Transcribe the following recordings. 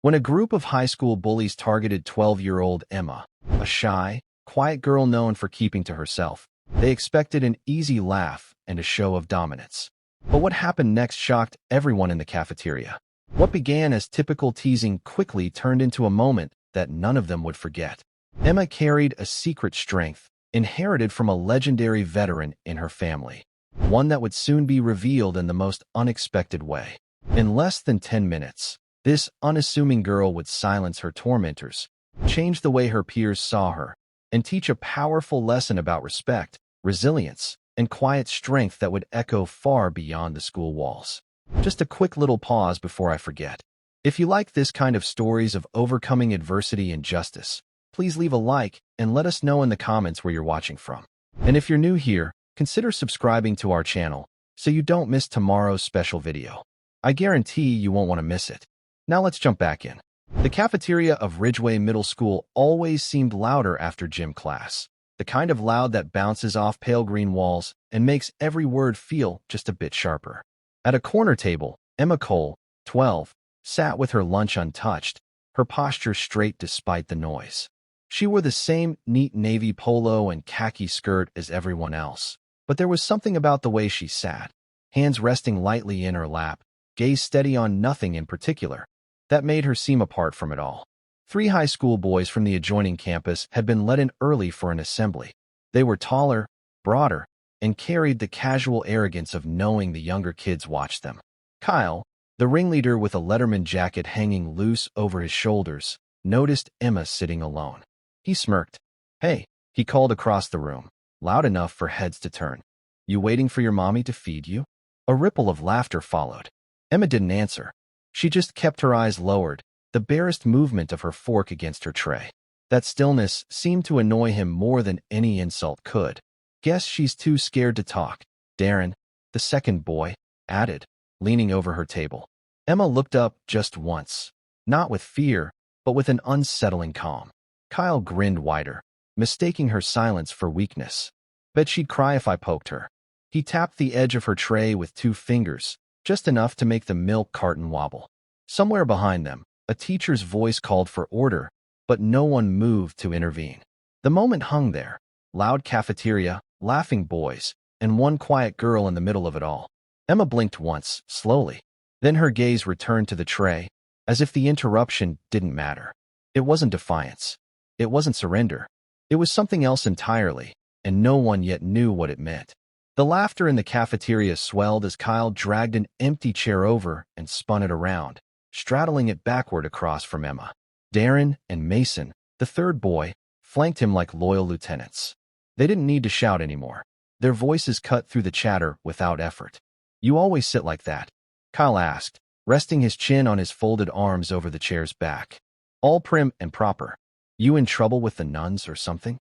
When a group of high school bullies targeted 12-year-old Emma, a shy, quiet girl known for keeping to herself, they expected an easy laugh and a show of dominance. But what happened next shocked everyone in the cafeteria. What began as typical teasing quickly turned into a moment that none of them would forget. Emma carried a secret strength, inherited from a legendary veteran in her family, one that would soon be revealed in the most unexpected way. In less than 10 minutes, this unassuming girl would silence her tormentors, change the way her peers saw her, and teach a powerful lesson about respect, resilience, and quiet strength that would echo far beyond the school walls. Just a quick little pause before I forget. If you like this kind of stories of overcoming adversity and justice, please leave a like and let us know in the comments where you're watching from. And if you're new here, consider subscribing to our channel so you don't miss tomorrow's special video. I guarantee you won't want to miss it. Now let's jump back in. The cafeteria of Ridgeway Middle School always seemed louder after gym class, the kind of loud that bounces off pale green walls and makes every word feel just a bit sharper. At a corner table, Emma Cole, 12, sat with her lunch untouched, her posture straight despite the noise. She wore the same neat navy polo and khaki skirt as everyone else, but there was something about the way she sat, hands resting lightly in her lap, gaze steady on nothing in particular, that made her seem apart from it all. 3 high school boys from the adjoining campus had been let in early for an assembly. They were taller, broader, and carried the casual arrogance of knowing the younger kids watched them. Kyle, the ringleader with a Letterman jacket hanging loose over his shoulders, noticed Emma sitting alone. He smirked. "Hey," he called across the room, loud enough for heads to turn. "You waiting for your mommy to feed you?" A ripple of laughter followed. Emma didn't answer. She just kept her eyes lowered, the barest movement of her fork against her tray. That stillness seemed to annoy him more than any insult could. "Guess she's too scared to talk," Darren, the second boy, added, leaning over her table. Emma looked up just once, not with fear, but with an unsettling calm. Kyle grinned wider, mistaking her silence for weakness. "Bet she'd cry if I poked her." He tapped the edge of her tray with 2 fingers, just enough to make the milk carton wobble. Somewhere behind them, a teacher's voice called for order, but no one moved to intervene. The moment hung there, loud cafeteria, laughing boys, and one quiet girl in the middle of it all. Emma blinked once, slowly. Then her gaze returned to the tray, as if the interruption didn't matter. It wasn't defiance. It wasn't surrender. It was something else entirely, and no one yet knew what it meant. The laughter in the cafeteria swelled as Kyle dragged an empty chair over and spun it around, straddling it backward across from Emma. Darren and Mason, the third boy, flanked him like loyal lieutenants. They didn't need to shout anymore. Their voices cut through the chatter without effort. "You always sit like that?" Kyle asked, resting his chin on his folded arms over the chair's back. "All prim and proper. You in trouble with the nuns or something?"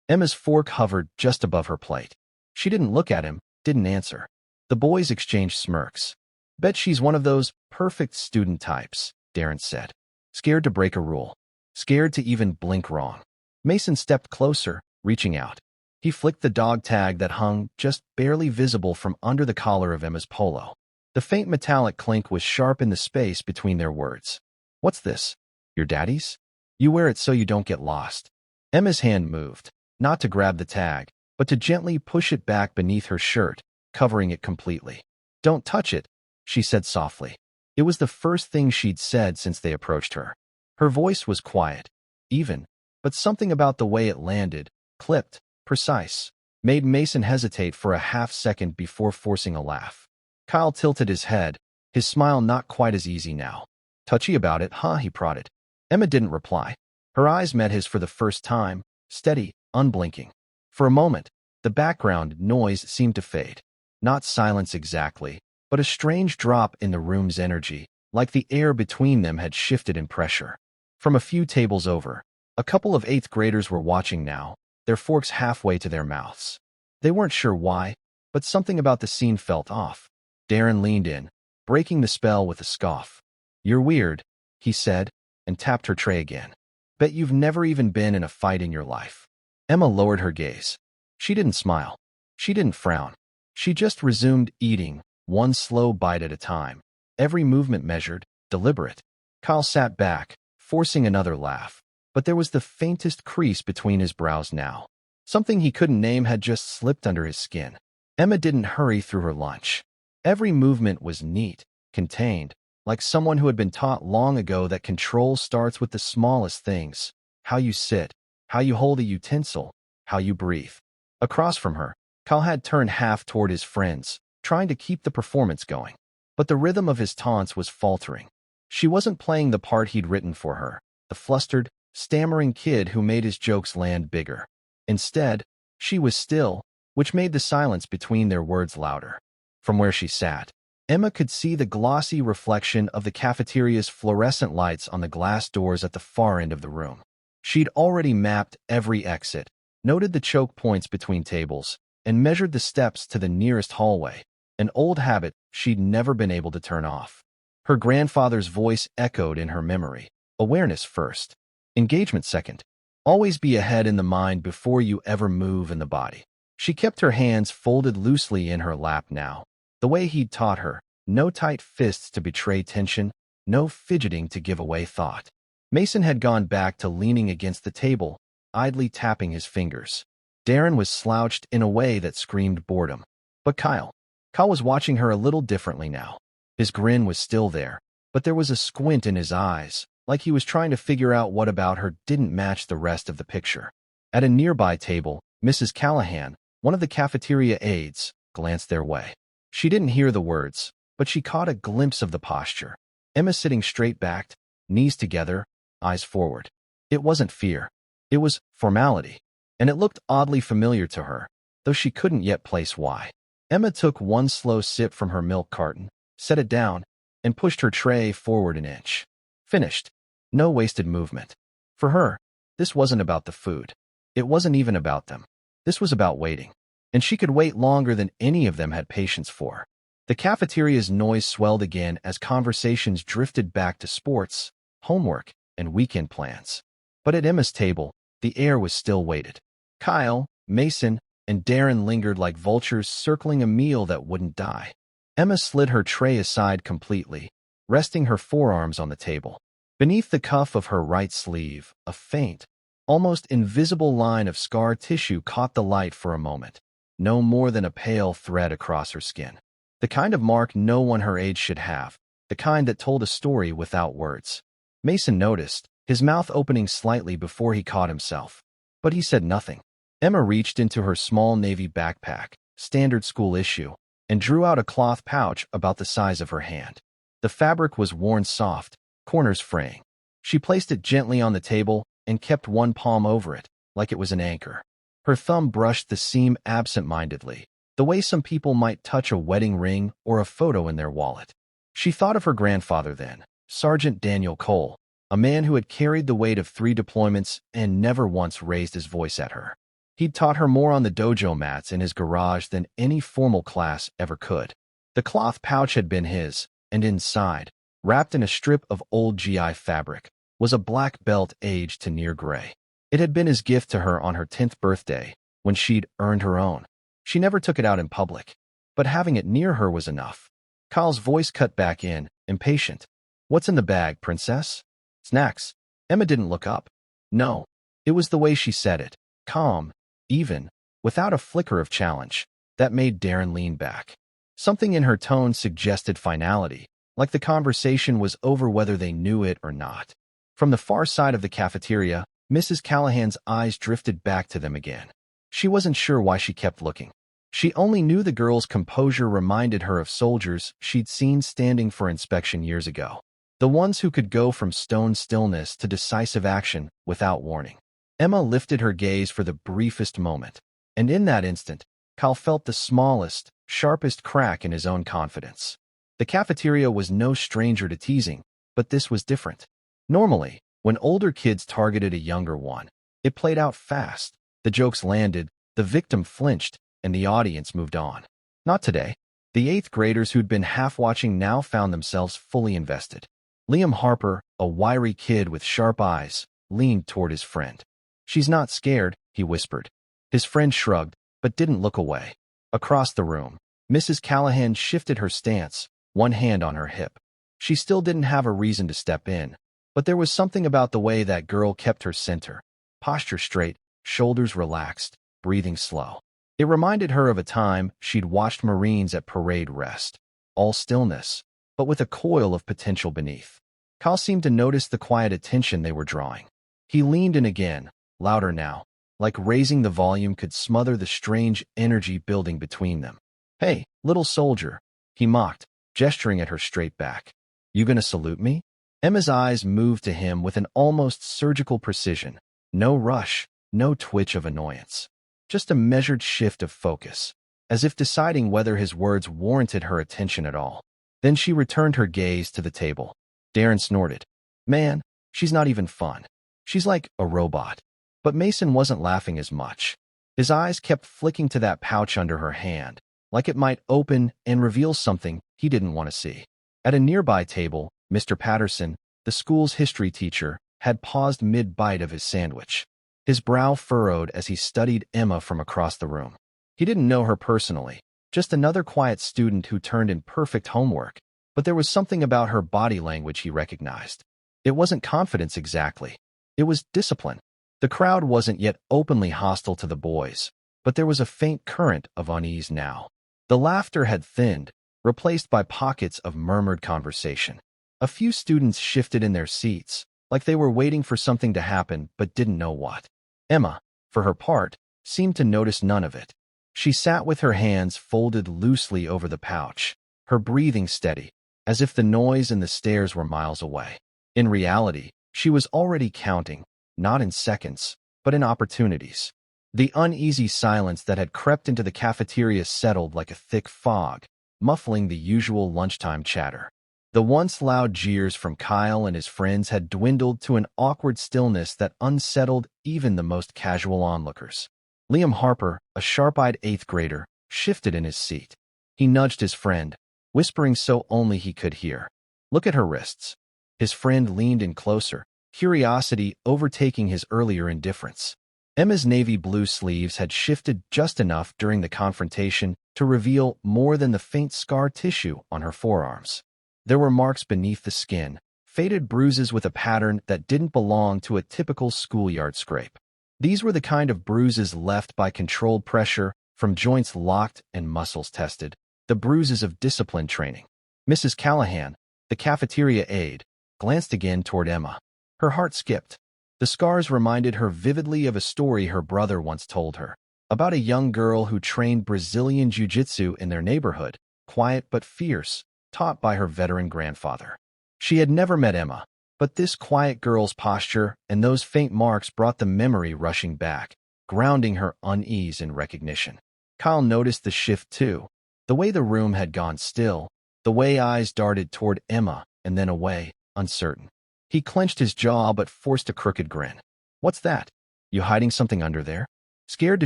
Emma's fork hovered just above her plate. She didn't look at him, didn't answer. The boys exchanged smirks. "Bet she's one of those perfect student types," Darren said. "Scared to break a rule. Scared to even blink wrong." Mason stepped closer, reaching out. He flicked the dog tag that hung just barely visible from under the collar of Emma's polo. The faint metallic clink was sharp in the space between their words. "What's this? Your daddy's? You wear it so you don't get lost." Emma's hand moved, not to grab the tag, but to gently push it back beneath her shirt, covering it completely. "Don't touch it," she said softly. It was the first thing she'd said since they approached her. Her voice was quiet, even, but something about the way it landed, clipped, precise, made Mason hesitate for a half-second before forcing a laugh. Kyle tilted his head, his smile not quite as easy now. "Touchy about it, huh?" he prodded. Emma didn't reply. Her eyes met his for the first time, steady, unblinking. For a moment, the background noise seemed to fade. Not silence exactly, but a strange drop in the room's energy, like the air between them had shifted in pressure. From a few tables over, a couple of 8th graders were watching now, their forks halfway to their mouths. They weren't sure why, but something about the scene felt off. Darren leaned in, breaking the spell with a scoff. "You're weird," he said, and tapped her tray again. "Bet you've never even been in a fight in your life." Emma lowered her gaze. She didn't smile. She didn't frown. She just resumed eating, one slow bite at a time, every movement measured, deliberate. Kyle sat back, forcing another laugh. But there was the faintest crease between his brows now. Something he couldn't name had just slipped under his skin. Emma didn't hurry through her lunch. Every movement was neat, contained, like someone who had been taught long ago that control starts with the smallest things: how you sit, how you hold a utensil, how you breathe. Across from her, Kyle had turned half toward his friends, trying to keep the performance going. But the rhythm of his taunts was faltering. She wasn't playing the part he'd written for her, the flustered, stammering kid who made his jokes land bigger. Instead, she was still, which made the silence between their words louder. From where she sat, Emma could see the glossy reflection of the cafeteria's fluorescent lights on the glass doors at the far end of the room. She'd already mapped every exit, noted the choke points between tables, and measured the steps to the nearest hallway, an old habit she'd never been able to turn off. Her grandfather's voice echoed in her memory. Awareness first. Engagement second. Always be ahead in the mind before you ever move in the body. She kept her hands folded loosely in her lap now, the way he'd taught her. No tight fists to betray tension, no fidgeting to give away thought. Mason had gone back to leaning against the table, idly tapping his fingers. Darren was slouched in a way that screamed boredom. But Kyle was watching her a little differently now. His grin was still there, but there was a squint in his eyes, like he was trying to figure out what about her didn't match the rest of the picture. At a nearby table, Mrs. Callahan, one of the cafeteria aides, glanced their way. She didn't hear the words, but she caught a glimpse of the posture. Emma sitting straight-backed, knees together, eyes forward. It wasn't fear. It was formality, and it looked oddly familiar to her, though she couldn't yet place why. Emma took one slow sip from her milk carton, set it down, and pushed her tray forward an inch. Finished. No wasted movement. For her, this wasn't about the food. It wasn't even about them. This was about waiting. And she could wait longer than any of them had patience for. The cafeteria's noise swelled again as conversations drifted back to sports, homework, and weekend plans. But at Emma's table, the air was still weighted. Kyle, Mason, and Darren lingered like vultures circling a meal that wouldn't die. Emma slid her tray aside completely, resting her forearms on the table. Beneath the cuff of her right sleeve, a faint, almost invisible line of scar tissue caught the light for a moment, no more than a pale thread across her skin. The kind of mark no one her age should have, the kind that told a story without words. Mason noticed, his mouth opening slightly before he caught himself. But he said nothing. Emma reached into her small navy backpack, standard school issue, and drew out a cloth pouch about the size of her hand. The fabric was worn soft, corners fraying. She placed it gently on the table and kept one palm over it, like it was an anchor. Her thumb brushed the seam absent-mindedly, the way some people might touch a wedding ring or a photo in their wallet. She thought of her grandfather then, Sergeant Daniel Cole, a man who had carried the weight of 3 deployments and never once raised his voice at her. He'd taught her more on the dojo mats in his garage than any formal class ever could. The cloth pouch had been his, and inside, wrapped in a strip of old GI fabric, was a black belt aged to near gray. It had been his gift to her on her 10th birthday, when she'd earned her own. She never took it out in public, but having it near her was enough. Kyle's voice cut back in, impatient. "What's in the bag, princess?" "Snacks." Emma didn't look up. No, it was the way she said it, calm, even, without a flicker of challenge, that made Darren lean back. Something in her tone suggested finality, like the conversation was over whether they knew it or not. From the far side of the cafeteria, Mrs. Callahan's eyes drifted back to them again. She wasn't sure why she kept looking. She only knew the girl's composure reminded her of soldiers she'd seen standing for inspection years ago. The ones who could go from stone stillness to decisive action without warning. Emma lifted her gaze for the briefest moment, and in that instant, Kyle felt the smallest, sharpest crack in his own confidence. The cafeteria was no stranger to teasing, but this was different. Normally, when older kids targeted a younger one, it played out fast. The jokes landed, the victim flinched, and the audience moved on. Not today. The 8th graders who'd been half-watching now found themselves fully invested. Liam Harper, a wiry kid with sharp eyes, leaned toward his friend. "She's not scared," he whispered. His friend shrugged, but didn't look away. Across the room, Mrs. Callahan shifted her stance, one hand on her hip. She still didn't have a reason to step in, but there was something about the way that girl kept her center, posture straight, shoulders relaxed, breathing slow. It reminded her of a time she'd watched Marines at parade rest, all stillness, but with a coil of potential beneath. Kyle seemed to notice the quiet attention they were drawing. He leaned in again, louder now, like raising the volume could smother the strange energy building between them. "Hey, little soldier," he mocked, gesturing at her straight back. "You gonna salute me?" Emma's eyes moved to him with an almost surgical precision. No rush, no twitch of annoyance. Just a measured shift of focus, as if deciding whether his words warranted her attention at all. Then she returned her gaze to the table. Darren snorted. "Man, she's not even fun. She's like a robot." But Mason wasn't laughing as much. His eyes kept flicking to that pouch under her hand, like it might open and reveal something he didn't want to see. At a nearby table, Mr. Patterson, the school's history teacher, had paused mid-bite of his sandwich. His brow furrowed as he studied Emma from across the room. He didn't know her personally, just another quiet student who turned in perfect homework, but there was something about her body language he recognized. It wasn't confidence exactly. It was discipline. The crowd wasn't yet openly hostile to the boys, but there was a faint current of unease now. The laughter had thinned, replaced by pockets of murmured conversation. A few students shifted in their seats, like they were waiting for something to happen but didn't know what. Emma, for her part, seemed to notice none of it. She sat with her hands folded loosely over the pouch, her breathing steady, as if the noise and the stares were miles away. In reality, she was already counting, not in seconds, but in opportunities. The uneasy silence that had crept into the cafeteria settled like a thick fog, muffling the usual lunchtime chatter. The once loud jeers from Kyle and his friends had dwindled to an awkward stillness that unsettled even the most casual onlookers. Liam Harper, a sharp-eyed 8th grader, shifted in his seat. He nudged his friend, whispering so only he could hear. "Look at her wrists." His friend leaned in closer, curiosity overtaking his earlier indifference. Emma's navy blue sleeves had shifted just enough during the confrontation to reveal more than the faint scar tissue on her forearms. There were marks beneath the skin, faded bruises with a pattern that didn't belong to a typical schoolyard scrape. These were the kind of bruises left by controlled pressure from joints locked and muscles tested, the bruises of discipline training. Mrs. Callahan, the cafeteria aide, glanced again toward Emma. Her heart skipped. The scars reminded her vividly of a story her brother once told her, about a young girl who trained Brazilian jiu-jitsu in their neighborhood, quiet but fierce, taught by her veteran grandfather. She had never met Emma, but this quiet girl's posture and those faint marks brought the memory rushing back, grounding her unease in recognition. Kyle noticed the shift too, the way the room had gone still, the way eyes darted toward Emma and then away, uncertain. He clenched his jaw but forced a crooked grin. "What's that? You hiding something under there? Scared to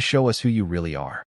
show us who you really are?"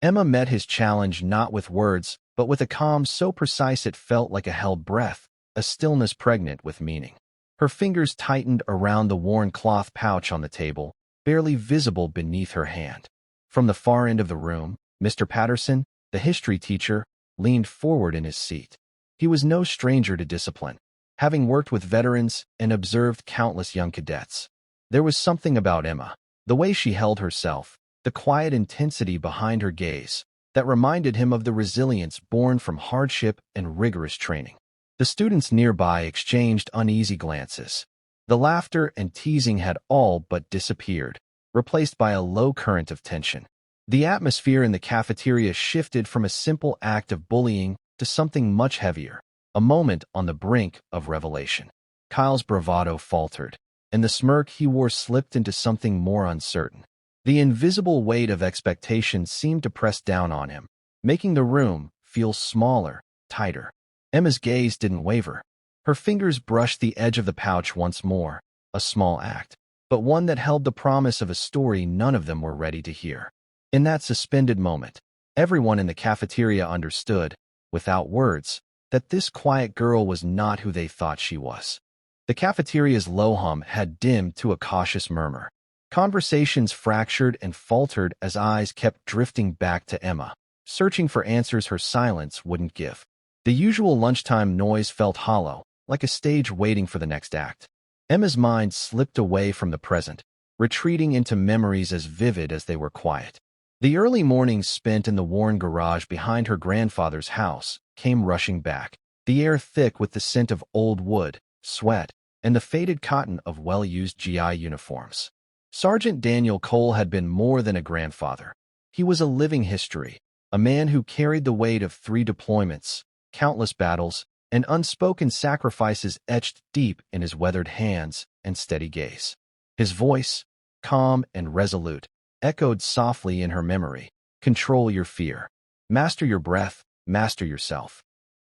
Emma met his challenge not with words, but with a calm so precise it felt like a held breath, a stillness pregnant with meaning. Her fingers tightened around the worn cloth pouch on the table, barely visible beneath her hand. From the far end of the room, Mr. Patterson, the history teacher, leaned forward in his seat. He was no stranger to discipline, having worked with veterans and observed countless young cadets. There was something about Emma, the way she held herself, the quiet intensity behind her gaze, that reminded him of the resilience born from hardship and rigorous training. The students nearby exchanged uneasy glances. The laughter and teasing had all but disappeared, replaced by a low current of tension. The atmosphere in the cafeteria shifted from a simple act of bullying to something much heavier, a moment on the brink of revelation. Kyle's bravado faltered, and the smirk he wore slipped into something more uncertain. The invisible weight of expectation seemed to press down on him, making the room feel smaller, tighter. Emma's gaze didn't waver. Her fingers brushed the edge of the pouch once more, a small act, but one that held the promise of a story none of them were ready to hear. In that suspended moment, everyone in the cafeteria understood, without words, that this quiet girl was not who they thought she was. The cafeteria's low hum had dimmed to a cautious murmur. Conversations fractured and faltered as eyes kept drifting back to Emma, searching for answers her silence wouldn't give. The usual lunchtime noise felt hollow, like a stage waiting for the next act. Emma's mind slipped away from the present, retreating into memories as vivid as they were quiet. The early mornings spent in the worn garage behind her grandfather's house came rushing back, the air thick with the scent of old wood, sweat, and the faded cotton of well-used GI uniforms. Sergeant Daniel Cole had been more than a grandfather. He was a living history, a man who carried the weight of 3 deployments, countless battles, and unspoken sacrifices etched deep in his weathered hands and steady gaze. His voice, calm and resolute, echoed softly in her memory. Control your fear. Master your breath. Master yourself.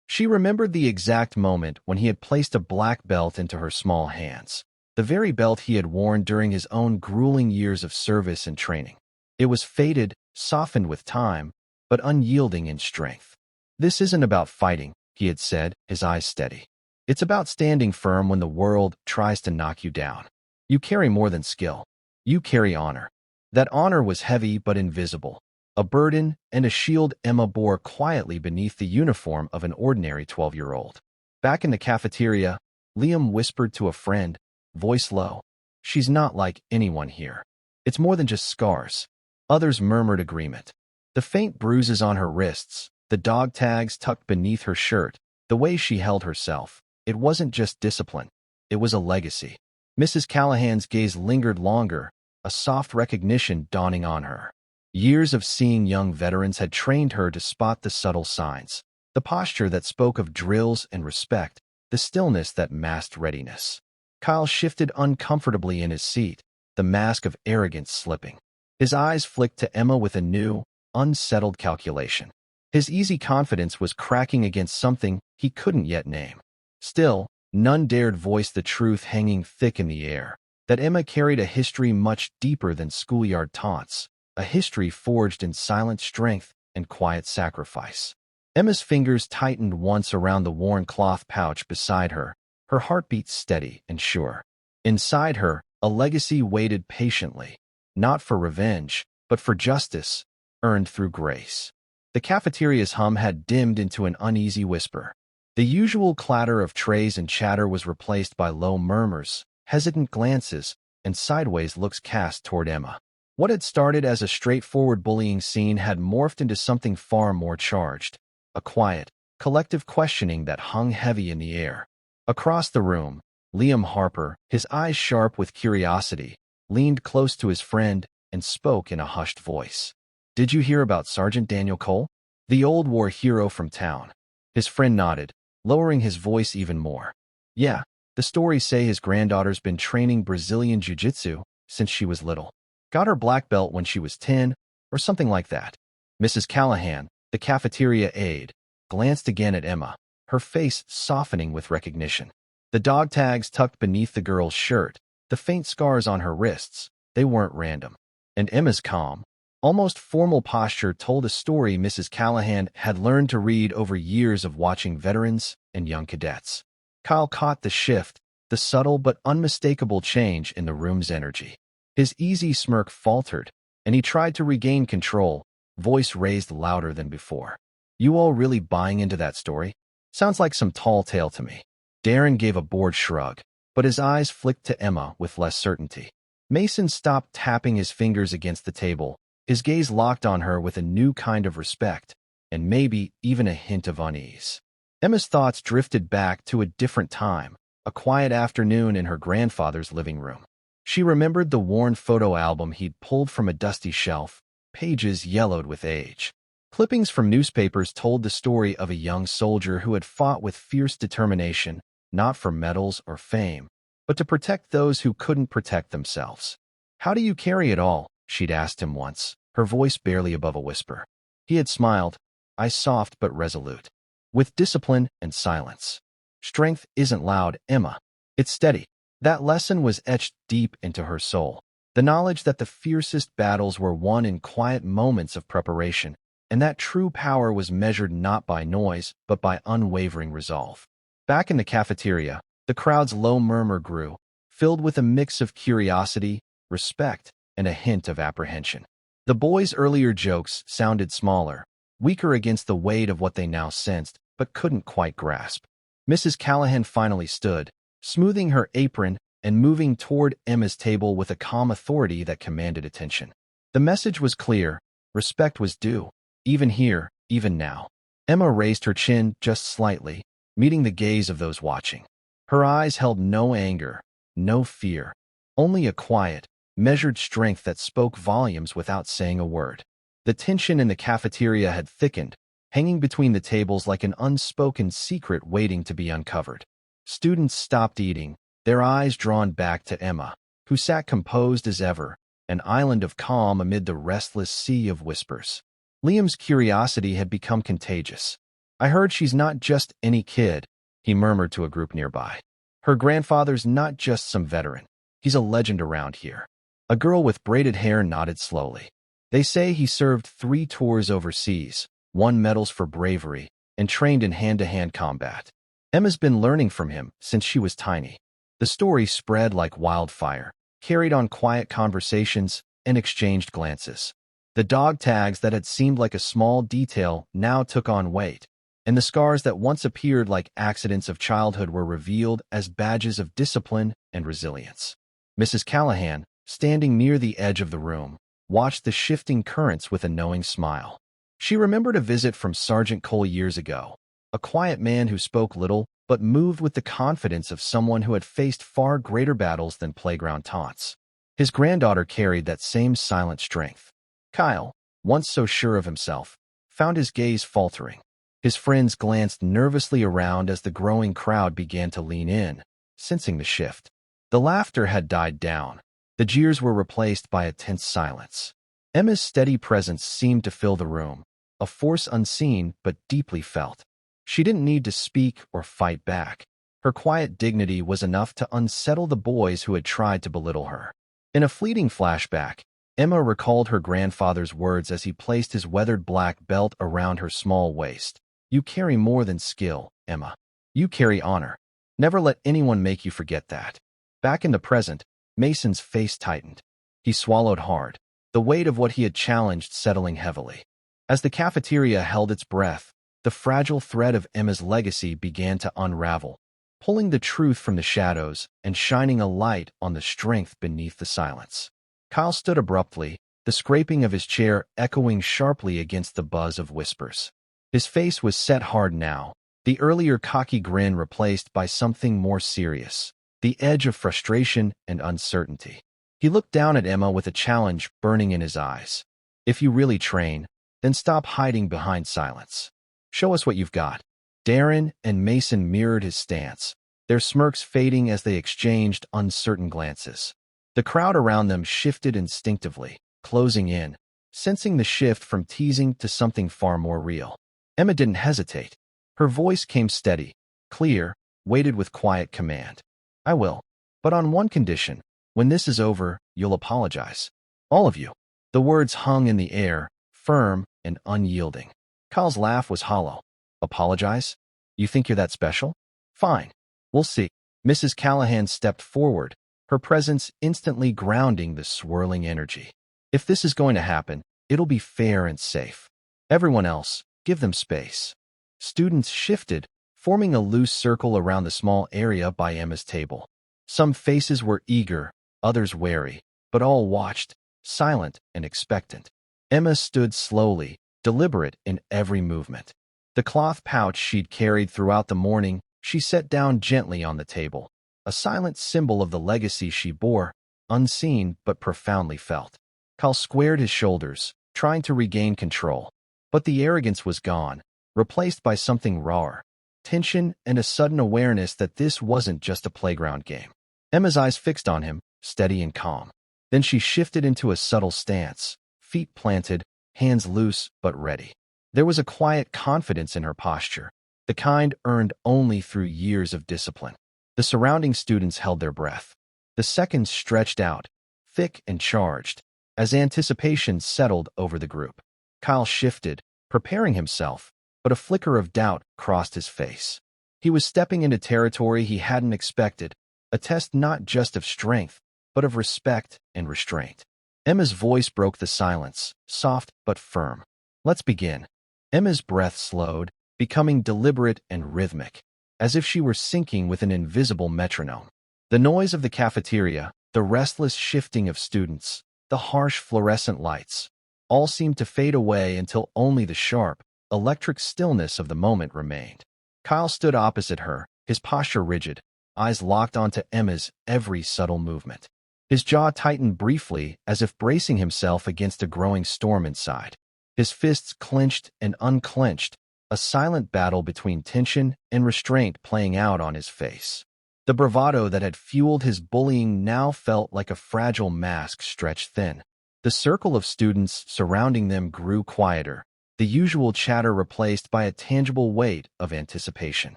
She remembered the exact moment when he had placed a black belt into her small hands, the very belt he had worn during his own grueling years of service and training. It was faded, softened with time, but unyielding in strength. "This isn't about fighting," he had said, his eyes steady. "It's about standing firm when the world tries to knock you down. You carry more than skill. You carry honor." That honor was heavy but invisible, a burden and a shield Emma bore quietly beneath the uniform of an ordinary 12-year-old. Back in the cafeteria, Liam whispered to a friend, voice low, "She's not like anyone here. It's more than just scars." Others murmured agreement. The faint bruises on her wrists, the dog tags tucked beneath her shirt, the way she held herself, it wasn't just discipline. It was a legacy. Mrs. Callahan's gaze lingered longer, a soft recognition dawning on her. Years of seeing young veterans had trained her to spot the subtle signs, the posture that spoke of drills and respect, the stillness that masked readiness. Kyle shifted uncomfortably in his seat, the mask of arrogance slipping. His eyes flicked to Emma with a new, unsettled calculation. His easy confidence was cracking against something he couldn't yet name. Still, none dared voice the truth hanging thick in the air, that Emma carried a history much deeper than schoolyard taunts, a history forged in silent strength and quiet sacrifice. Emma's fingers tightened once around the worn cloth pouch beside her, her heartbeat steady and sure. Inside her, a legacy waited patiently, not for revenge, but for justice, earned through grace. The cafeteria's hum had dimmed into an uneasy whisper. The usual clatter of trays and chatter was replaced by low murmurs, hesitant glances, and sideways looks cast toward Emma. What had started as a straightforward bullying scene had morphed into something far more charged, a quiet, collective questioning that hung heavy in the air. Across the room, Liam Harper, his eyes sharp with curiosity, leaned close to his friend and spoke in a hushed voice. "Did you hear about Sergeant Daniel Cole? The old war hero from town?" His friend nodded, lowering his voice even more. "Yeah, the stories say his granddaughter's been training Brazilian Jiu-Jitsu since she was little. Got her black belt when she was 10, or something like that." Mrs. Callahan, the cafeteria aide, glanced again at Emma, her face softening with recognition. The dog tags tucked beneath the girl's shirt, the faint scars on her wrists, they weren't random. And Emma's calm, almost formal posture told a story Mrs. Callahan had learned to read over years of watching veterans and young cadets. Kyle caught the shift, the subtle but unmistakable change in the room's energy. His easy smirk faltered, and he tried to regain control, voice raised louder than before. "You all really buying into that story? Sounds like some tall tale to me." Darren gave a bored shrug, but his eyes flicked to Emma with less certainty. Mason stopped tapping his fingers against the table, his gaze locked on her with a new kind of respect, and maybe even a hint of unease. Emma's thoughts drifted back to a different time, a quiet afternoon in her grandfather's living room. She remembered the worn photo album he'd pulled from a dusty shelf, pages yellowed with age. Clippings from newspapers told the story of a young soldier who had fought with fierce determination, not for medals or fame, but to protect those who couldn't protect themselves. "How do you carry it all?" she'd asked him once, her voice barely above a whisper. He had smiled, eyes soft but resolute. "With discipline and silence. Strength isn't loud, Emma. It's steady." That lesson was etched deep into her soul. The knowledge that the fiercest battles were won in quiet moments of preparation, and that true power was measured not by noise, but by unwavering resolve. Back in the cafeteria, the crowd's low murmur grew, filled with a mix of curiosity, respect, and a hint of apprehension. The boys' earlier jokes sounded smaller, weaker against the weight of what they now sensed, but couldn't quite grasp. Mrs. Callahan finally stood, smoothing her apron and moving toward Emma's table with a calm authority that commanded attention. The message was clear. Respect was due. Even here, even now. Emma raised her chin just slightly, meeting the gaze of those watching. Her eyes held no anger, no fear, only a quiet, measured strength that spoke volumes without saying a word. The tension in the cafeteria had thickened, hanging between the tables like an unspoken secret waiting to be uncovered. Students stopped eating, their eyes drawn back to Emma, who sat composed as ever, an island of calm amid the restless sea of whispers. Liam's curiosity had become contagious. "I heard she's not just any kid," he murmured to a group nearby. "Her grandfather's not just some veteran. He's a legend around here." A girl with braided hair nodded slowly. "They say he served 3 tours overseas, won medals for bravery, and trained in hand-to-hand combat. Emma's been learning from him since she was tiny." The story spread like wildfire, carried on quiet conversations and exchanged glances. The dog tags that had seemed like a small detail now took on weight, and the scars that once appeared like accidents of childhood were revealed as badges of discipline and resilience. Mrs. Callahan, standing near the edge of the room, watched the shifting currents with a knowing smile. She remembered a visit from Sergeant Cole years ago, a quiet man who spoke little but moved with the confidence of someone who had faced far greater battles than playground taunts. His granddaughter carried that same silent strength. Kyle, once so sure of himself, found his gaze faltering. His friends glanced nervously around as the growing crowd began to lean in, sensing the shift. The laughter had died down. The jeers were replaced by a tense silence. Emma's steady presence seemed to fill the room, a force unseen but deeply felt. She didn't need to speak or fight back. Her quiet dignity was enough to unsettle the boys who had tried to belittle her. In a fleeting flashback, Emma recalled her grandfather's words as he placed his weathered black belt around her small waist. "You carry more than skill, Emma. You carry honor. Never let anyone make you forget that." Back in the present, Mason's face tightened. He swallowed hard, the weight of what he had challenged settling heavily. As the cafeteria held its breath, the fragile thread of Emma's legacy began to unravel, pulling the truth from the shadows and shining a light on the strength beneath the silence. Kyle stood abruptly, the scraping of his chair echoing sharply against the buzz of whispers. His face was set hard now, the earlier cocky grin replaced by something more serious, the edge of frustration and uncertainty. He looked down at Emma with a challenge burning in his eyes. "If you really train, then stop hiding behind silence. Show us what you've got." Darren and Mason mirrored his stance, their smirks fading as they exchanged uncertain glances. The crowd around them shifted instinctively, closing in, sensing the shift from teasing to something far more real. Emma didn't hesitate. Her voice came steady, clear, weighted with quiet command. "I will. But on one condition. When this is over, you'll apologize. All of you." The words hung in the air, firm and unyielding. Kyle's laugh was hollow. "Apologize? You think you're that special? Fine. We'll see." Mrs. Callahan stepped forward, her presence instantly grounding the swirling energy. "If this is going to happen, it'll be fair and safe. Everyone else, give them space." Students shifted, forming a loose circle around the small area by Emma's table. Some faces were eager, others wary, but all watched, silent and expectant. Emma stood slowly, deliberate in every movement. The cloth pouch she'd carried throughout the morning, she set down gently on the table, a silent symbol of the legacy she bore, unseen but profoundly felt. Kyle squared his shoulders, trying to regain control. But the arrogance was gone, replaced by something rawer, tension and a sudden awareness that this wasn't just a playground game. Emma's eyes fixed on him, steady and calm. Then she shifted into a subtle stance, feet planted, hands loose but ready. There was a quiet confidence in her posture, the kind earned only through years of discipline. The surrounding students held their breath. The seconds stretched out, thick and charged, as anticipation settled over the group. Kyle shifted, preparing himself, but a flicker of doubt crossed his face. He was stepping into territory he hadn't expected, a test not just of strength, but of respect and restraint. Emma's voice broke the silence, soft but firm. "Let's begin." Emma's breath slowed, becoming deliberate and rhythmic. as if she were syncing with an invisible metronome. The noise of the cafeteria, the restless shifting of students, the harsh fluorescent lights, all seemed to fade away until only the sharp, electric stillness of the moment remained. Kyle stood opposite her, his posture rigid, eyes locked onto Emma's every subtle movement. His jaw tightened briefly as if bracing himself against a growing storm inside. His fists clenched and unclenched, a silent battle between tension and restraint playing out on his face. The bravado that had fueled his bullying now felt like a fragile mask stretched thin. The circle of students surrounding them grew quieter, the usual chatter replaced by a tangible weight of anticipation.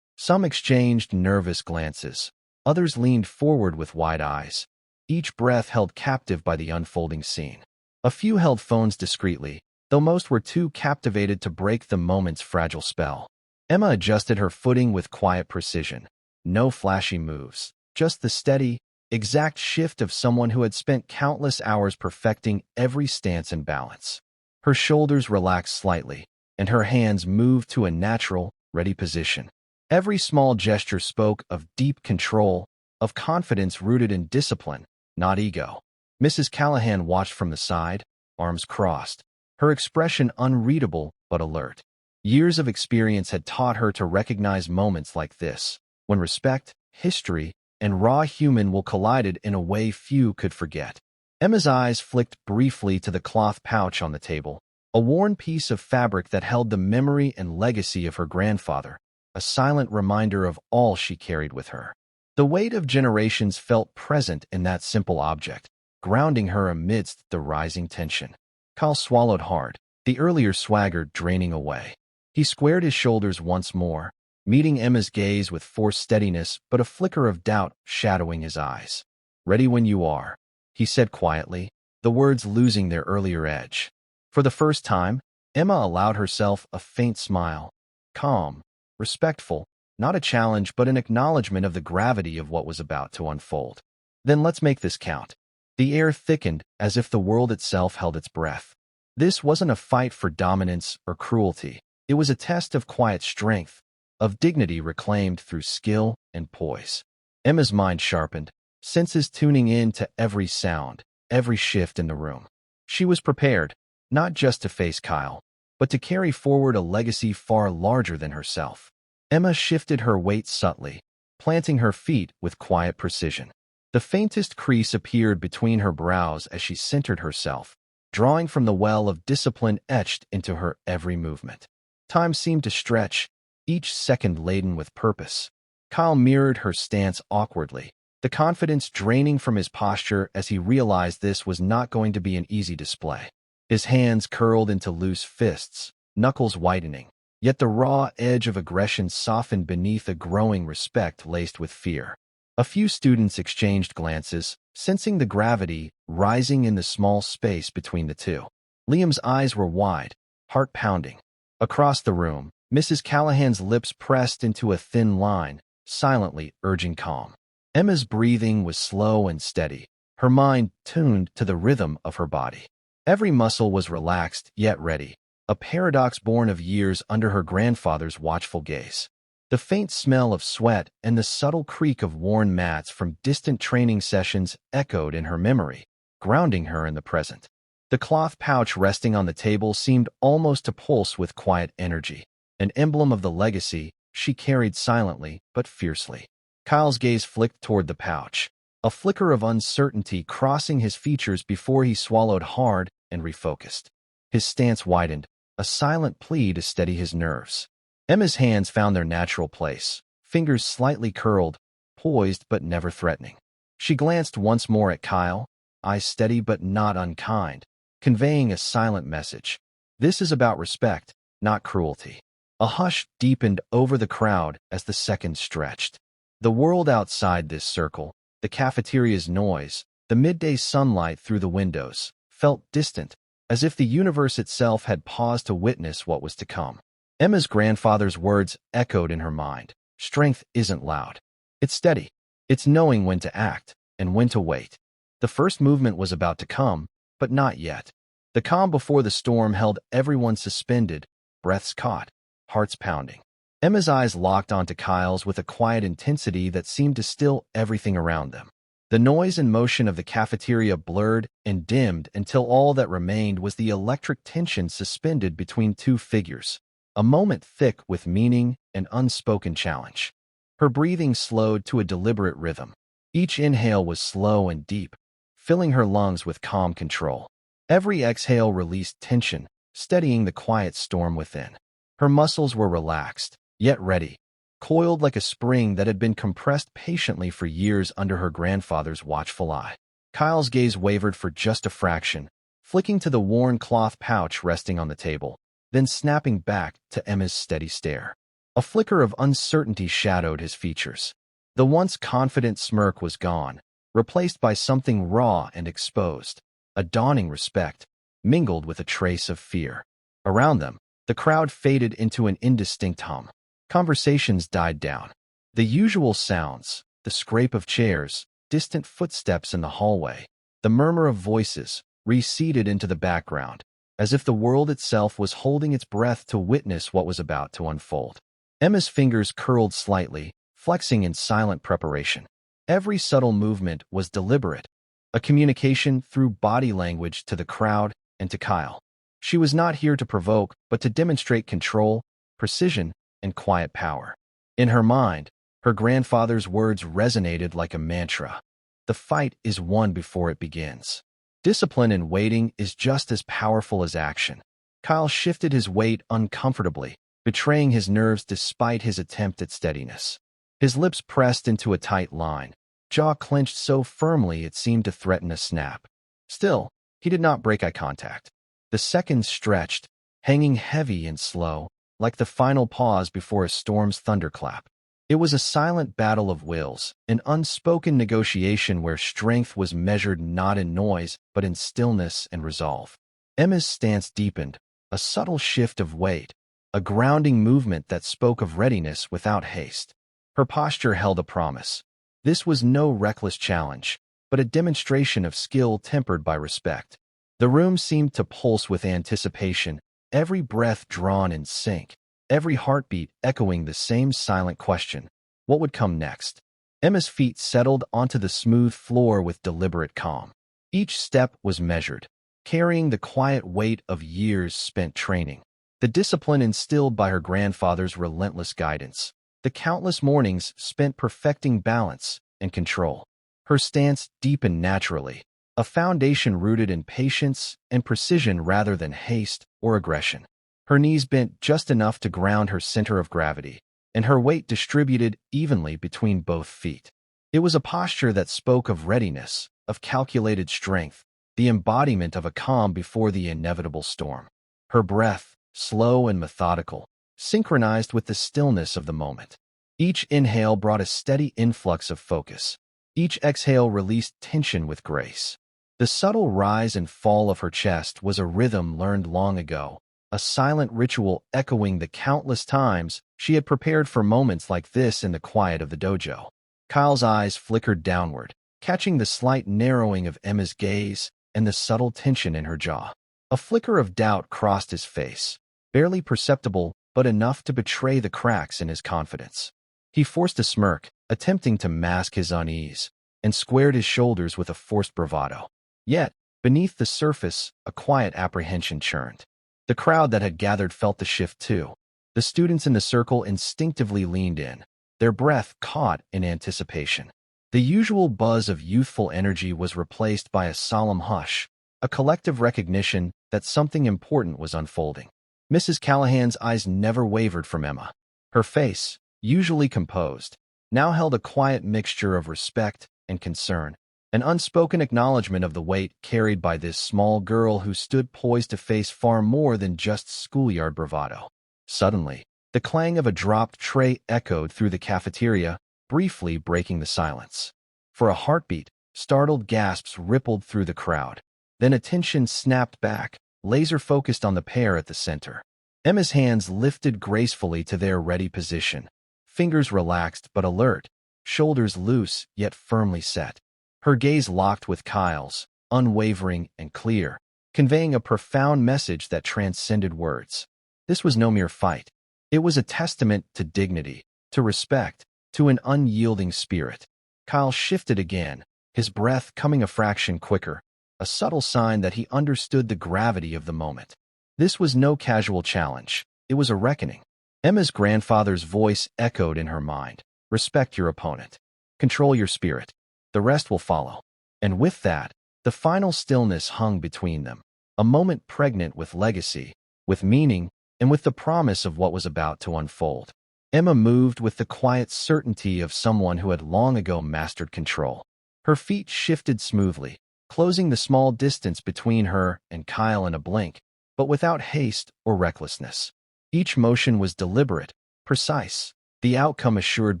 Some exchanged nervous glances. Others leaned forward with wide eyes, each breath held captive by the unfolding scene. A few held phones discreetly, though most were too captivated to break the moment's fragile spell. Emma adjusted her footing with quiet precision. No flashy moves, just the steady, exact shift of someone who had spent countless hours perfecting every stance and balance. Her shoulders relaxed slightly, and her hands moved to a natural, ready position. Every small gesture spoke of deep control, of confidence rooted in discipline, not ego. Mrs. Callahan watched from the side, arms crossed, her expression unreadable but alert. Years of experience had taught her to recognize moments like this, when respect, history, and raw human will collided in a way few could forget. Emma's eyes flicked briefly to the cloth pouch on the table, a worn piece of fabric that held the memory and legacy of her grandfather, a silent reminder of all she carried with her. The weight of generations felt present in that simple object, grounding her amidst the rising tension. Kyle swallowed hard, the earlier swagger draining away. He squared his shoulders once more, meeting Emma's gaze with forced steadiness but a flicker of doubt shadowing his eyes. "Ready when you are," he said quietly, the words losing their earlier edge. For the first time, Emma allowed herself a faint smile, calm, respectful, not a challenge but an acknowledgement of the gravity of what was about to unfold. "Then let's make this count." The air thickened as if the world itself held its breath. This wasn't a fight for dominance or cruelty. It was a test of quiet strength, of dignity reclaimed through skill and poise. Emma's mind sharpened, senses tuning in to every sound, every shift in the room. She was prepared, not just to face Kyle, but to carry forward a legacy far larger than herself. Emma shifted her weight subtly, planting her feet with quiet precision. The faintest crease appeared between her brows as she centered herself, drawing from the well of discipline etched into her every movement. Time seemed to stretch, each second laden with purpose. Kyle mirrored her stance awkwardly, the confidence draining from his posture as he realized this was not going to be an easy display. His hands curled into loose fists, knuckles whitening, yet the raw edge of aggression softened beneath a growing respect laced with fear. A few students exchanged glances, sensing the gravity rising in the small space between the two. Liam's eyes were wide, heart pounding. Across the room, Mrs. Callahan's lips pressed into a thin line, silently urging calm. Emma's breathing was slow and steady, her mind tuned to the rhythm of her body. Every muscle was relaxed yet ready, a paradox born of years under her grandfather's watchful gaze. The faint smell of sweat and the subtle creak of worn mats from distant training sessions echoed in her memory, grounding her in the present. The cloth pouch resting on the table seemed almost to pulse with quiet energy, an emblem of the legacy she carried silently but fiercely. Kyle's gaze flicked toward the pouch, a flicker of uncertainty crossing his features before he swallowed hard and refocused. His stance widened, a silent plea to steady his nerves. Emma's hands found their natural place, fingers slightly curled, poised but never threatening. She glanced once more at Kyle, eyes steady but not unkind, conveying a silent message. This is about respect, not cruelty. A hush deepened over the crowd as the seconds stretched. The world outside this circle, the cafeteria's noise, the midday sunlight through the windows, felt distant, as if the universe itself had paused to witness what was to come. Emma's grandfather's words echoed in her mind. Strength isn't loud. It's steady. It's knowing when to act and when to wait. The first movement was about to come, but not yet. The calm before the storm held everyone suspended, breaths caught, hearts pounding. Emma's eyes locked onto Kyle's with a quiet intensity that seemed to still everything around them. The noise and motion of the cafeteria blurred and dimmed until all that remained was the electric tension suspended between two figures, a moment thick with meaning and unspoken challenge. Her breathing slowed to a deliberate rhythm. Each inhale was slow and deep, filling her lungs with calm control. Every exhale released tension, steadying the quiet storm within. Her muscles were relaxed, yet ready, coiled like a spring that had been compressed patiently for years under her grandfather's watchful eye. Kyle's gaze wavered for just a fraction, flicking to the worn cloth pouch resting on the table, then snapping back to Emma's steady stare. A flicker of uncertainty shadowed his features. The once confident smirk was gone, replaced by something raw and exposed, a dawning respect, mingled with a trace of fear. Around them, the crowd faded into an indistinct hum. Conversations died down. The usual sounds, the scrape of chairs, distant footsteps in the hallway, the murmur of voices, receded into the background, as if the world itself was holding its breath to witness what was about to unfold. Emma's fingers curled slightly, flexing in silent preparation. Every subtle movement was deliberate, a communication through body language to the crowd and to Kyle. She was not here to provoke, but to demonstrate control, precision, and quiet power. In her mind, her grandfather's words resonated like a mantra. The fight is won before it begins. Discipline in waiting is just as powerful as action. Kyle shifted his weight uncomfortably, betraying his nerves despite his attempt at steadiness. His lips pressed into a tight line, jaw clenched so firmly it seemed to threaten a snap. Still, he did not break eye contact. The seconds stretched, hanging heavy and slow, like the final pause before a storm's thunderclap. It was a silent battle of wills, an unspoken negotiation where strength was measured not in noise, but in stillness and resolve. Emma's stance deepened, a subtle shift of weight, a grounding movement that spoke of readiness without haste. Her posture held a promise. This was no reckless challenge, but a demonstration of skill tempered by respect. The room seemed to pulse with anticipation, every breath drawn in sync, every heartbeat echoing the same silent question: what would come next? Emma's feet settled onto the smooth floor with deliberate calm. Each step was measured, carrying the quiet weight of years spent training, the discipline instilled by her grandfather's relentless guidance, the countless mornings spent perfecting balance and control. Her stance deepened naturally, a foundation rooted in patience and precision rather than haste or aggression. Her knees bent just enough to ground her center of gravity, and her weight distributed evenly between both feet. It was a posture that spoke of readiness, of calculated strength, the embodiment of a calm before the inevitable storm. Her breath, slow and methodical, synchronized with the stillness of the moment. Each inhale brought a steady influx of focus. Each exhale released tension with grace. The subtle rise and fall of her chest was a rhythm learned long ago, a silent ritual echoing the countless times she had prepared for moments like this in the quiet of the dojo. Kyle's eyes flickered downward, catching the slight narrowing of Emma's gaze and the subtle tension in her jaw. A flicker of doubt crossed his face, barely perceptible but enough to betray the cracks in his confidence. He forced a smirk, attempting to mask his unease, and squared his shoulders with a forced bravado. Yet, beneath the surface, a quiet apprehension churned. The crowd that had gathered felt the shift too. The students in the circle instinctively leaned in, their breath caught in anticipation. The usual buzz of youthful energy was replaced by a solemn hush, a collective recognition that something important was unfolding. Mrs. Callahan's eyes never wavered from Emma. Her face, usually composed, now held a quiet mixture of respect and concern, an unspoken acknowledgement of the weight carried by this small girl who stood poised to face far more than just schoolyard bravado. Suddenly, the clang of a dropped tray echoed through the cafeteria, briefly breaking the silence. For a heartbeat, startled gasps rippled through the crowd. Then attention snapped back, laser-focused on the pair at the center. Emma's hands lifted gracefully to their ready position, fingers relaxed but alert, shoulders loose yet firmly set. Her gaze locked with Kyle's, unwavering and clear, conveying a profound message that transcended words. This was no mere fight. It was a testament to dignity, to respect, to an unyielding spirit. Kyle shifted again, his breath coming a fraction quicker, a subtle sign that he understood the gravity of the moment. This was no casual challenge. It was a reckoning. Emma's grandfather's voice echoed in her mind. Respect your opponent. Control your spirit. The rest will follow. And with that, the final stillness hung between them, a moment pregnant with legacy, with meaning, and with the promise of what was about to unfold. Emma moved with the quiet certainty of someone who had long ago mastered control. Her feet shifted smoothly, closing the small distance between her and Kyle in a blink, but without haste or recklessness. Each motion was deliberate, precise, the outcome assured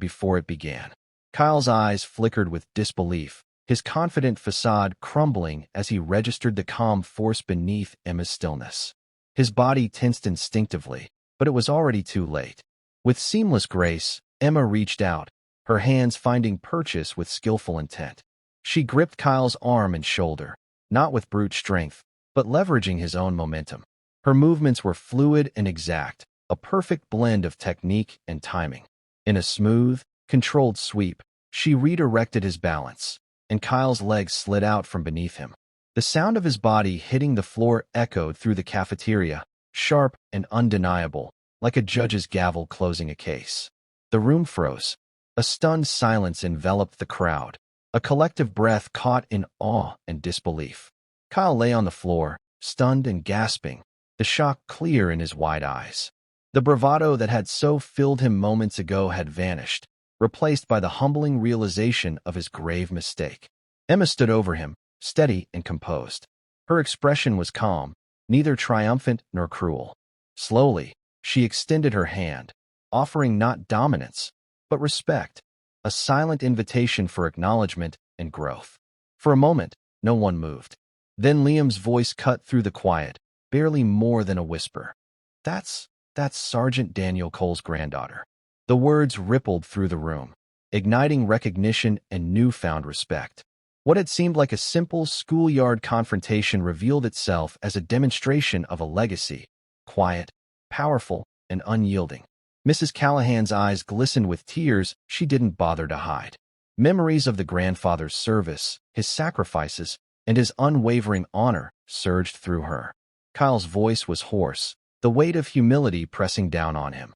before it began. Kyle's eyes flickered with disbelief, his confident facade crumbling as he registered the calm force beneath Emma's stillness. His body tensed instinctively, but it was already too late. With seamless grace, Emma reached out, her hands finding purchase with skillful intent. She gripped Kyle's arm and shoulder, not with brute strength, but leveraging his own momentum. Her movements were fluid and exact, a perfect blend of technique and timing. In a smooth, controlled sweep, she redirected his balance, and Kyle's legs slid out from beneath him. The sound of his body hitting the floor echoed through the cafeteria, sharp and undeniable, like a judge's gavel closing a case. The room froze. A stunned silence enveloped the crowd, a collective breath caught in awe and disbelief. Kyle lay on the floor, stunned and gasping, the shock clear in his wide eyes. The bravado that had so filled him moments ago had vanished, replaced by the humbling realization of his grave mistake. Emma stood over him, steady and composed. Her expression was calm, neither triumphant nor cruel. Slowly, she extended her hand, offering not dominance, but respect, a silent invitation for acknowledgement and growth. For a moment, no one moved. Then Liam's voice cut through the quiet, barely more than a whisper. That's Sergeant Daniel Cole's granddaughter." The words rippled through the room, igniting recognition and newfound respect. What had seemed like a simple schoolyard confrontation revealed itself as a demonstration of a legacy, quiet, powerful, and unyielding. Mrs. Callahan's eyes glistened with tears she didn't bother to hide. Memories of the grandfather's service, his sacrifices, and his unwavering honor surged through her. Kyle's voice was hoarse, the weight of humility pressing down on him.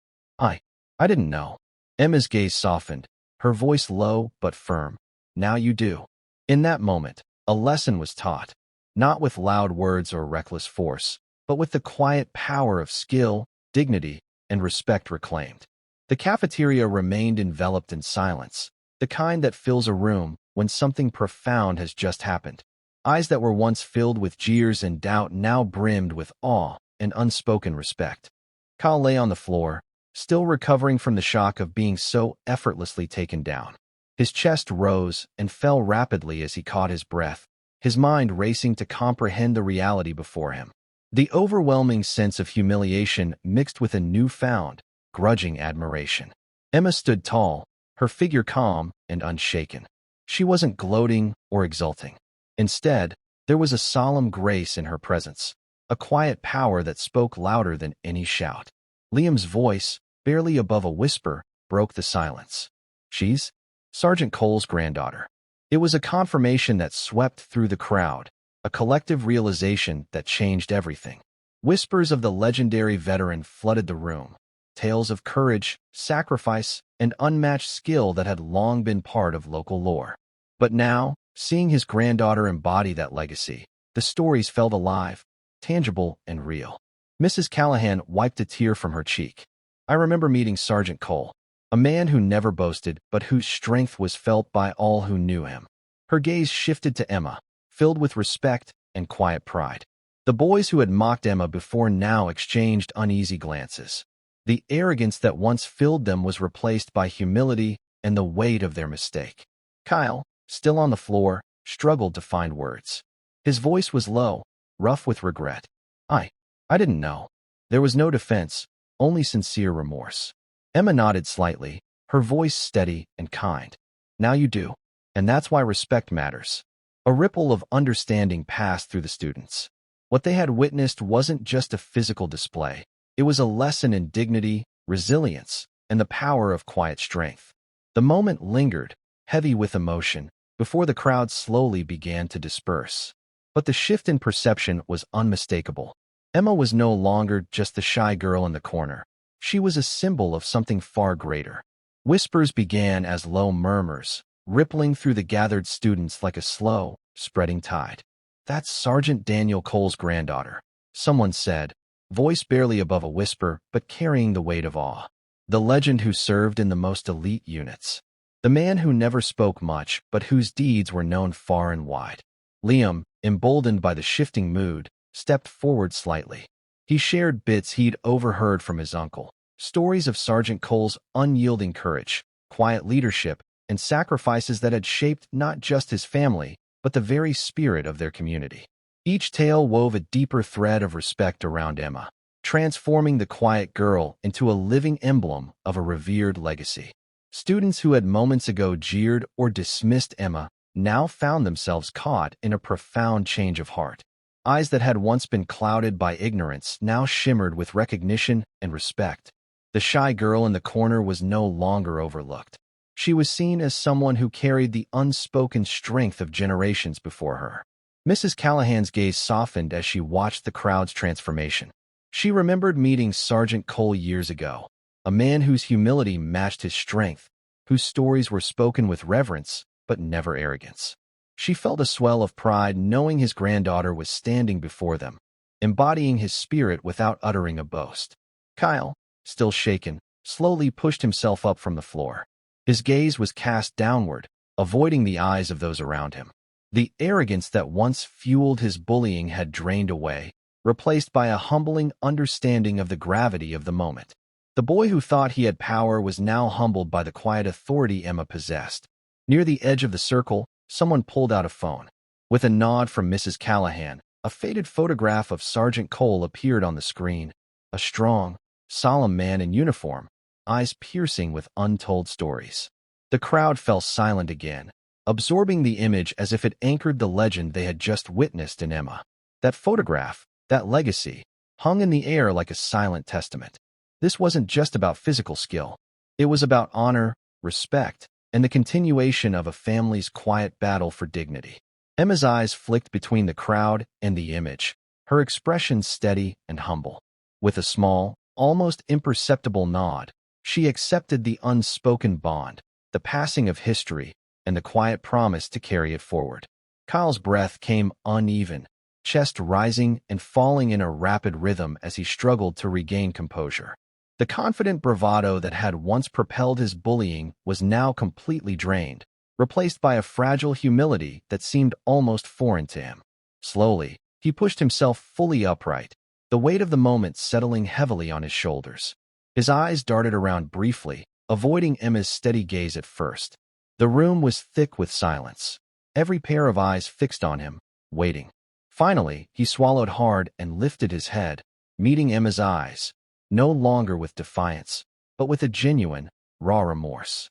I didn't know." Emma's gaze softened, her voice low but firm. "Now you do." In that moment, a lesson was taught, not with loud words or reckless force, but with the quiet power of skill, dignity, and respect reclaimed. The cafeteria remained enveloped in silence, the kind that fills a room when something profound has just happened. Eyes that were once filled with jeers and doubt now brimmed with awe and unspoken respect. Kyle lay on the floor, still recovering from the shock of being so effortlessly taken down. His chest rose and fell rapidly as he caught his breath, his mind racing to comprehend the reality before him. The overwhelming sense of humiliation mixed with a newfound, grudging admiration. Emma stood tall, her figure calm and unshaken. She wasn't gloating or exulting. Instead, there was a solemn grace in her presence, a quiet power that spoke louder than any shout. Liam's voice, barely above a whisper, broke the silence. "She's Sergeant Cole's granddaughter." It was a confirmation that swept through the crowd, a collective realization that changed everything. Whispers of the legendary veteran flooded the room, tales of courage, sacrifice, and unmatched skill that had long been part of local lore. But now, seeing his granddaughter embody that legacy, the stories felt alive, tangible, and real. Mrs. Callahan wiped a tear from her cheek. "I remember meeting Sergeant Cole, a man who never boasted but whose strength was felt by all who knew him." Her gaze shifted to Emma, filled with respect and quiet pride. The boys who had mocked Emma before now exchanged uneasy glances. The arrogance that once filled them was replaced by humility and the weight of their mistake. Kyle, still on the floor, struggled to find words. His voice was low, rough with regret. I didn't know." There was no defense, only sincere remorse. Emma nodded slightly, her voice steady and kind. "Now you do, and that's why respect matters." A ripple of understanding passed through the students. What they had witnessed wasn't just a physical display. It was a lesson in dignity, resilience, and the power of quiet strength. The moment lingered, heavy with emotion, before the crowd slowly began to disperse. But the shift in perception was unmistakable. Emma was no longer just the shy girl in the corner. She was a symbol of something far greater. Whispers began as low murmurs, rippling through the gathered students like a slow, spreading tide. "That's Sergeant Daniel Cole's granddaughter," someone said, voice barely above a whisper but carrying the weight of awe. "The legend who served in the most elite units. The man who never spoke much but whose deeds were known far and wide." Liam, emboldened by the shifting mood, stepped forward slightly. He shared bits he'd overheard from his uncle, stories of Sergeant Cole's unyielding courage, quiet leadership, and sacrifices that had shaped not just his family, but the very spirit of their community. Each tale wove a deeper thread of respect around Emma, transforming the quiet girl into a living emblem of a revered legacy. Students who had moments ago jeered or dismissed Emma now found themselves caught in a profound change of heart. Eyes that had once been clouded by ignorance now shimmered with recognition and respect. The shy girl in the corner was no longer overlooked. She was seen as someone who carried the unspoken strength of generations before her. Mrs. Callahan's gaze softened as she watched the crowd's transformation. She remembered meeting Sergeant Cole years ago, a man whose humility matched his strength, whose stories were spoken with reverence but never arrogance. She felt a swell of pride knowing his granddaughter was standing before them, embodying his spirit without uttering a boast. Kyle, still shaken, slowly pushed himself up from the floor. His gaze was cast downward, avoiding the eyes of those around him. The arrogance that once fueled his bullying had drained away, replaced by a humbling understanding of the gravity of the moment. The boy who thought he had power was now humbled by the quiet authority Emma possessed. Near the edge of the circle, someone pulled out a phone. With a nod from Mrs. Callahan, a faded photograph of Sergeant Cole appeared on the screen. A strong, solemn man in uniform, eyes piercing with untold stories. The crowd fell silent again, absorbing the image as if it anchored the legend they had just witnessed in Emma. That photograph, that legacy, hung in the air like a silent testament. This wasn't just about physical skill. It was about honor, respect, and the continuation of a family's quiet battle for dignity. Emma's eyes flicked between the crowd and the image, her expression steady and humble. With a small, almost imperceptible nod, she accepted the unspoken bond, the passing of history, and the quiet promise to carry it forward. Kyle's breath came uneven, chest rising and falling in a rapid rhythm as he struggled to regain composure. The confident bravado that had once propelled his bullying was now completely drained, replaced by a fragile humility that seemed almost foreign to him. Slowly, he pushed himself fully upright, the weight of the moment settling heavily on his shoulders. His eyes darted around briefly, avoiding Emma's steady gaze at first. The room was thick with silence, every pair of eyes fixed on him, waiting. Finally, he swallowed hard and lifted his head, meeting Emma's eyes, no longer with defiance, but with a genuine, raw remorse.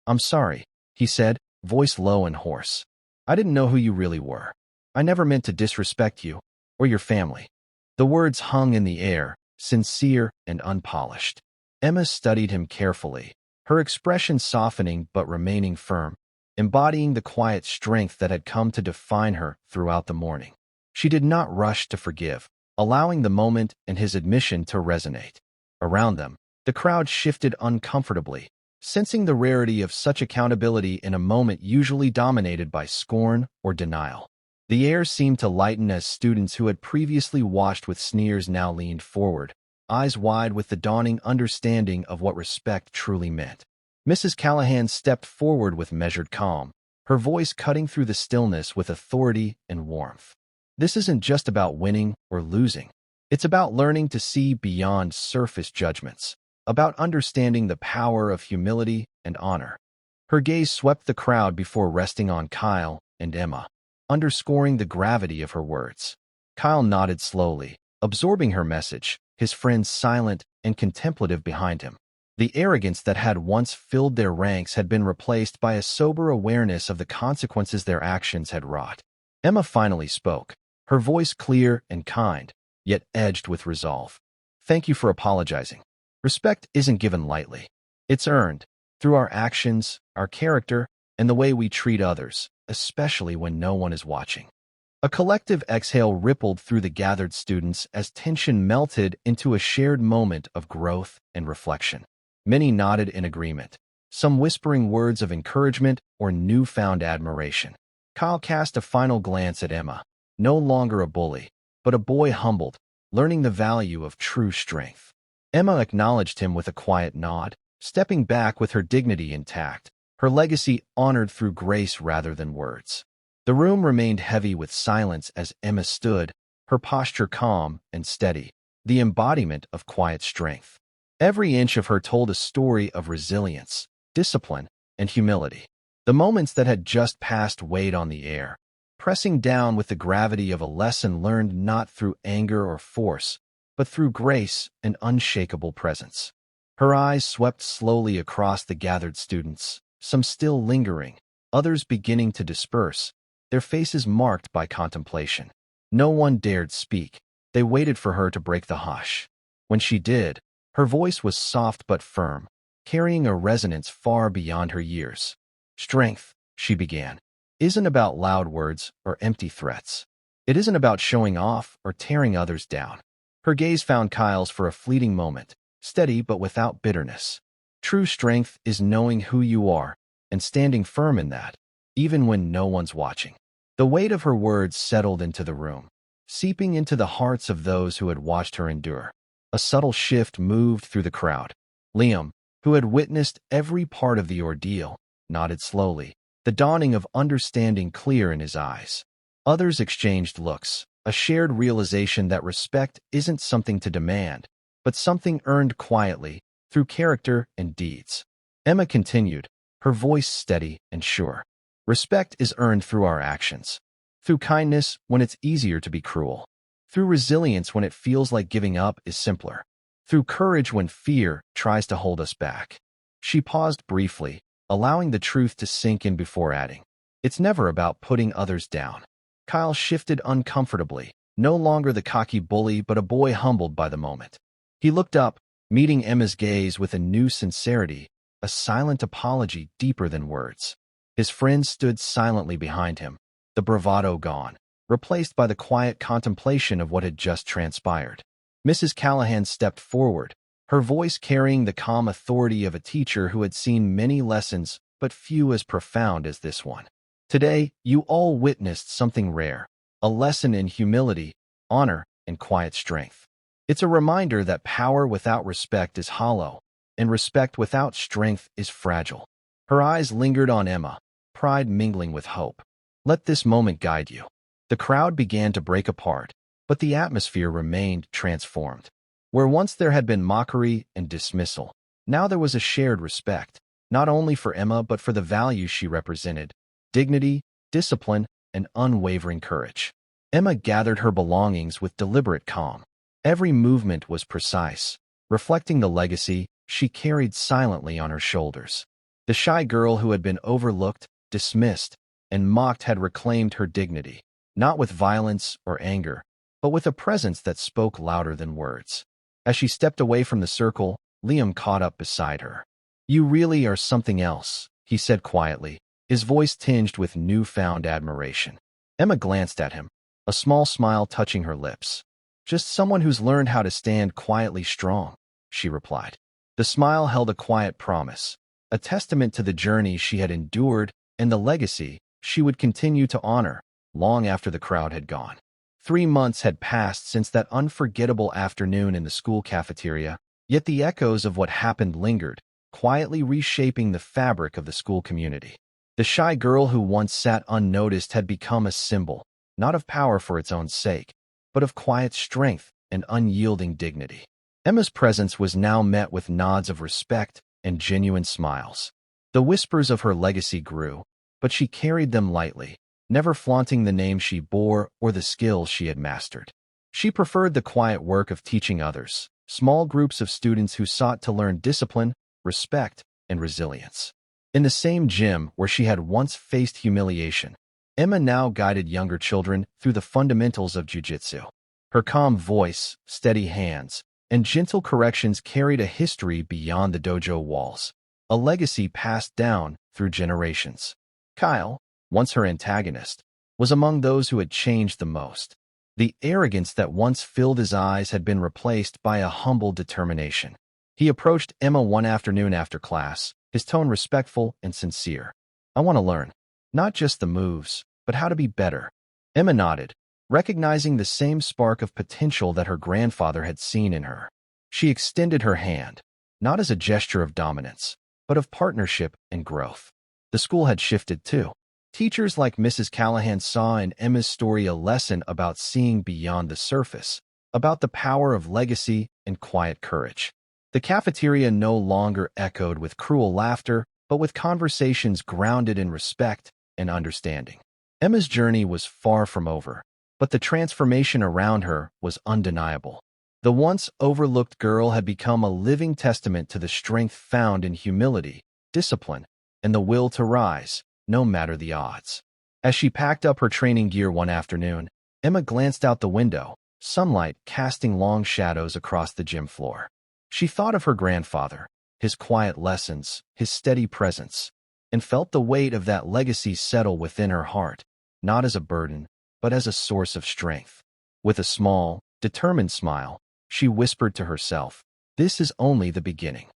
I'm sorry," he said, voice low and hoarse. "I didn't know who you really were. I never meant to disrespect you, or your family." The words hung in the air, sincere and unpolished. Emma studied him carefully, her expression softening but remaining firm, embodying the quiet strength that had come to define her throughout the morning. She did not rush to forgive, allowing the moment and his admission to resonate. Around them, the crowd shifted uncomfortably, sensing the rarity of such accountability in a moment usually dominated by scorn or denial. The air seemed to lighten as students who had previously watched with sneers now leaned forward, eyes wide with the dawning understanding of what respect truly meant. Mrs. Callahan stepped forward with measured calm, her voice cutting through the stillness with authority and warmth. "This isn't just about winning or losing. It's about learning to see beyond surface judgments, about understanding the power of humility and honor." Her gaze swept the crowd before resting on Kyle and Emma, underscoring the gravity of her words. Kyle nodded slowly, absorbing her message, his friends silent and contemplative behind him. The arrogance that had once filled their ranks had been replaced by a sober awareness of the consequences their actions had wrought. Emma finally spoke, her voice clear and kind, yet edged with resolve. "Thank you for apologizing. Respect isn't given lightly. It's earned through our actions, our character, and the way we treat others, especially when no one is watching. A collective exhale rippled through the gathered students as tension melted into a shared moment of growth and reflection. Many nodded in agreement, some whispering words of encouragement or newfound admiration. Kyle cast a final glance at Emma, no longer a bully, but a boy humbled, learning the value of true strength. Emma acknowledged him with a quiet nod, stepping back with her dignity intact, her legacy honored through grace rather than words. The room remained heavy with silence as Emma stood, her posture calm and steady, the embodiment of quiet strength. Every inch of her told a story of resilience, discipline, and humility. The moments that had just passed weighed on the air, pressing down with the gravity of a lesson learned not through anger or force, but through grace and unshakable presence. Her eyes swept slowly across the gathered students, some still lingering, others beginning to disperse, their faces marked by contemplation. No one dared speak. They waited for her to break the hush. When she did, her voice was soft but firm, carrying a resonance far beyond her years. Strength, she began, isn't about loud words or empty threats. It isn't about showing off or tearing others down. Her gaze found Kyle's for a fleeting moment, steady but without bitterness. True strength is knowing who you are and standing firm in that, even when no one's watching. The weight of her words settled into the room, seeping into the hearts of those who had watched her endure. A subtle shift moved through the crowd. Liam, who had witnessed every part of the ordeal, nodded slowly, the dawning of understanding clear in his eyes. Others exchanged looks, a shared realization that respect isn't something to demand, but something earned quietly through character and deeds. Emma continued, her voice steady and sure. Respect is earned through our actions, through kindness when it's easier to be cruel, through resilience when it feels like giving up is simpler, through courage when fear tries to hold us back. She paused briefly, allowing the truth to sink in before adding, it's never about putting others down. Kyle shifted uncomfortably, no longer the cocky bully but a boy humbled by the moment. He looked up, meeting Emma's gaze with a new sincerity, a silent apology deeper than words. His friends stood silently behind him, the bravado gone, replaced by the quiet contemplation of what had just transpired. Mrs. Callahan stepped forward, her voice carrying the calm authority of a teacher who had seen many lessons but few as profound as this one. Today, you all witnessed something rare, a lesson in humility, honor, and quiet strength. It's a reminder that power without respect is hollow, and respect without strength is fragile. Her eyes lingered on Emma, pride mingling with hope. Let this moment guide you. The crowd began to break apart, but the atmosphere remained transformed. Where once there had been mockery and dismissal, now there was a shared respect, not only for Emma but for the values she represented: dignity, discipline, and unwavering courage. Emma gathered her belongings with deliberate calm. Every movement was precise, reflecting the legacy she carried silently on her shoulders. The shy girl who had been overlooked, dismissed, and mocked had reclaimed her dignity, not with violence or anger, but with a presence that spoke louder than words. As she stepped away from the circle, Liam caught up beside her. "You really are something else," he said quietly, his voice tinged with newfound admiration. Emma glanced at him, a small smile touching her lips. "Just someone who's learned how to stand quietly strong," she replied. The smile held a quiet promise, a testament to the journey she had endured and the legacy she would continue to honor long after the crowd had gone. 3 months had passed since that unforgettable afternoon in the school cafeteria, yet the echoes of what happened lingered, quietly reshaping the fabric of the school community. The shy girl who once sat unnoticed had become a symbol, not of power for its own sake, but of quiet strength and unyielding dignity. Emma's presence was now met with nods of respect and genuine smiles. The whispers of her legacy grew, but she carried them lightly, never flaunting the name she bore or the skills she had mastered. She preferred the quiet work of teaching others, small groups of students who sought to learn discipline, respect, and resilience. In the same gym where she had once faced humiliation, Emma now guided younger children through the fundamentals of JiuJitsu. Her calm voice, steady hands, and gentle corrections carried a history beyond the dojo walls, a legacy passed down through generations. Kyle, once her antagonist, was among those who had changed the most. The arrogance that once filled his eyes had been replaced by a humble determination. He approached Emma one afternoon after class, his tone respectful and sincere. "I want to learn, not just the moves, but how to be better." Emma nodded, recognizing the same spark of potential that her grandfather had seen in her. She extended her hand, not as a gesture of dominance, but of partnership and growth. The school had shifted too. Teachers like Mrs. Callahan saw in Emma's story a lesson about seeing beyond the surface, about the power of legacy and quiet courage. The cafeteria no longer echoed with cruel laughter, but with conversations grounded in respect and understanding. Emma's journey was far from over, but the transformation around her was undeniable. The once overlooked girl had become a living testament to the strength found in humility, discipline, and the will to rise, no matter the odds. As she packed up her training gear one afternoon, Emma glanced out the window, sunlight casting long shadows across the gym floor. She thought of her grandfather, his quiet lessons, his steady presence, and felt the weight of that legacy settle within her heart, not as a burden, but as a source of strength. With a small, determined smile, she whispered to herself, "This is only the beginning."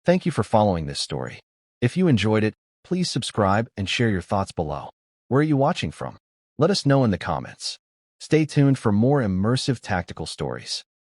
Thank you for following this story. If you enjoyed it, please subscribe and share your thoughts below. Where are you watching from? Let us know in the comments. Stay tuned for more immersive tactical stories.